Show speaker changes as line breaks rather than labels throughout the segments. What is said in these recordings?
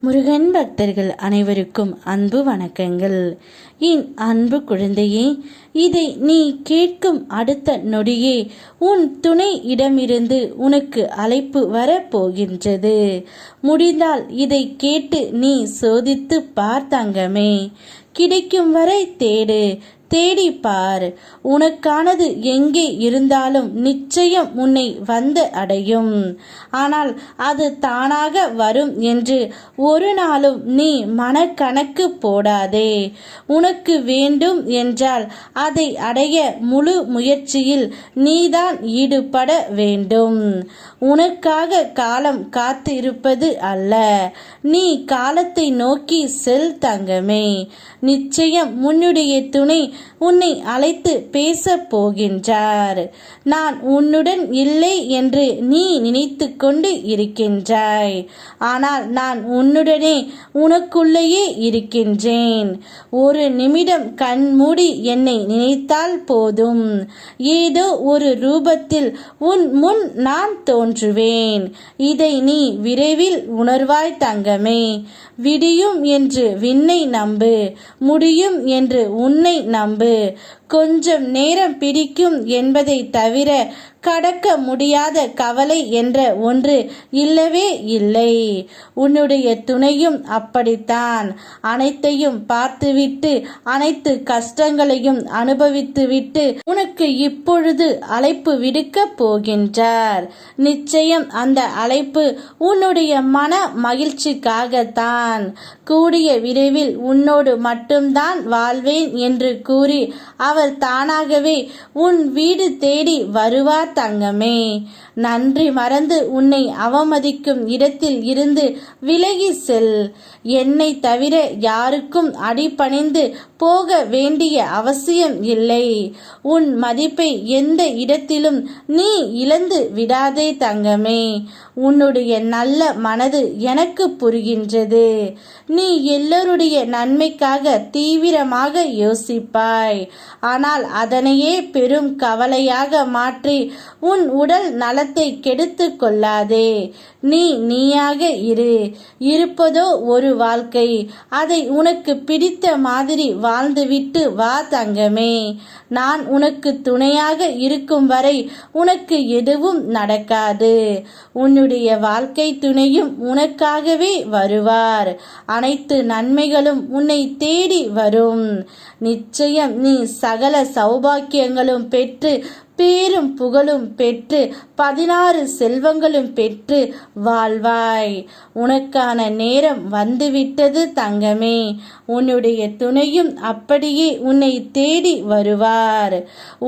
முருகன் பக்தர்கள் அனைவருக்கும் அன்பு வணக்கங்கள். என் அன்பு குழந்தையே, இதை நீ கேட்கும் அடுத்த நொடியே உன் துணை இடமிருந்து உனக்கு அழைப்பு வரப்போகின்றது. முடிந்தால் இதை கேட்டு நீ சோதித்து பார்த்தங்கமே. கிடைக்கும் வரை தேடு, தேடிப்பார். உனக்கானது எங்கே இருந்தாலும் நிச்சயம் உன்னை வந்து அடையும். ஆனால் அது தானாக வரும் என்று ஒரு நாளும் நீ மனக்கணக்கு போடாதே. உனக்கு வேண்டும் என்றால் அதை அடைய முழு முயற்சியில் நீதான் ஈடுபட வேண்டும். உனக்காக காலம் காத்து இருப்பது அல்ல, நீ காலத்தை நோக்கி செல் தங்கமே. நிச்சயம் உன்னுடைய துணை உன்னை அழைத்து பேச போகின்றார். நான் உன்னுடன் இல்லை என்று நீ நினைத்து கொண்டு இருக்கின்றாய். ஆனால் நான் உன்னுடனே உனக்குள்ளேயே இருக்கின்றேன். ஒரு நிமிடம் கண் மூடி என்னை நினைத்தால் போதும், ஏதோ ஒரு ரூபத்தில் உன் முன் நான் தோன்றுவேன். இதை நீ விரைவில் உணர்வாய் தங்கமே. விடியும் என்று விண்ணை நம்பு, முடியும் என்று உன்னை நம்பு. கொஞ்சம் நேரம் பிடிக்கும் என்பதை தவிர கடக்க முடியாத கவலை என்ற ஒன்று இல்லவே இல்லை. உன்னுடைய துணையும் அப்படித்தான். அனைத்தையும் பார்த்துவிட்டு, அனைத்து கஷ்டங்களையும் அனுபவித்துவிட்டு உனக்கு இப்பொழுது அழைப்பு விடுக்க போகின்றார். நிச்சயம் அந்த அழைப்பு உன்னுடைய மன மகிழ்ச்சிக்காகத்தான். கூடிய விரைவில் உன்னோடு மட்டும்தான் வாழ்வேன் என்று கூறி அவர் தானாகவே உன் வீடு தேடி வருவார் தங்கமே. நன்றி மறந்து உன்னை அவமதிக்கும் இடத்தில் இருந்து விலகி செல். என்னை தவிர யாருக்கும் அடிபணிந்து போக வேண்டிய அவசியம் இல்லை. உன் மதிப்பை எந்த இடத்திலும் நீ இழந்து விடாதே தங்கமே. உன்னுடைய நல்ல மனது எனக்கு புரிகின்றது. நீ எல்லோருடைய நன்மைக்காக தீவிரமாக யோசிப்பாய். ஆனால் அதனையே பெரும் கவலையாக மாற்றி உன் உடல் நலத்தை கெடுத்து கொள்ளாதே. நீ நீயாக இரு. இருப்பதோ ஒரு வாழ்க்கை, அதை உனக்கு பிடித்த மாதிரி வாழ்ந்துவிட்டு வா தங்கமே. நான் உனக்கு துணையாக இருக்கும் வரை உனக்கு எதுவும் நடக்காது. உன்னுடைய வாழ்க்கை துணையும் உனக்காகவே வருவார். அனைத்து நன்மைகளும் உன்னை தேடி வரும். நிச்சயம் நீ சகல சௌபாக்கியங்களும் பெற்று, பேரும் புகழும் பெற்று, 16 செல்வங்களும் பெற்று வாழ்வாய். உனக்கான நேரம் வந்துவிட்டது தங்கமே. உன்னுடைய துணையும் அப்படியே உன்னை தேடி வருவார்.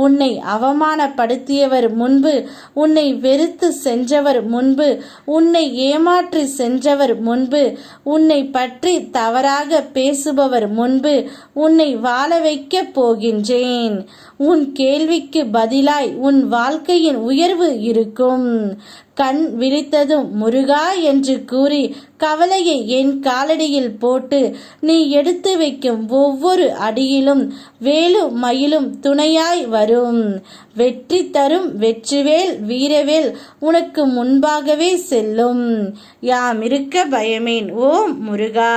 உன்னை அவமானப்படுத்தியவர் முன்பு, உன்னை வெறுத்து சென்றவர் முன்பு, உன்னை ஏமாற்றி சென்றவர் முன்பு, உன்னை பற்றி தவறாக பேசுபவர் முன்பு உன்னை வாழ வைக்க போகின்றேன். உன் கேள்விக்கு பதிலாய் உன் வாழ்க்கையின் உயர்வு இருக்கும். கண் விழித்ததும் முருகா என்று கூறி கவலையை என் காலடியில் போட்டு நீ எடுத்து வைக்கும் ஒவ்வொரு அடியிலும் வேலு மயிலும் துணையாய் வரும். வெற்றி தரும் வெற்றிவேல் வீரவேல் உனக்கு முன்பாகவே செல்லும். யாம் இருக்க பயமேன். ஓம் முருகா.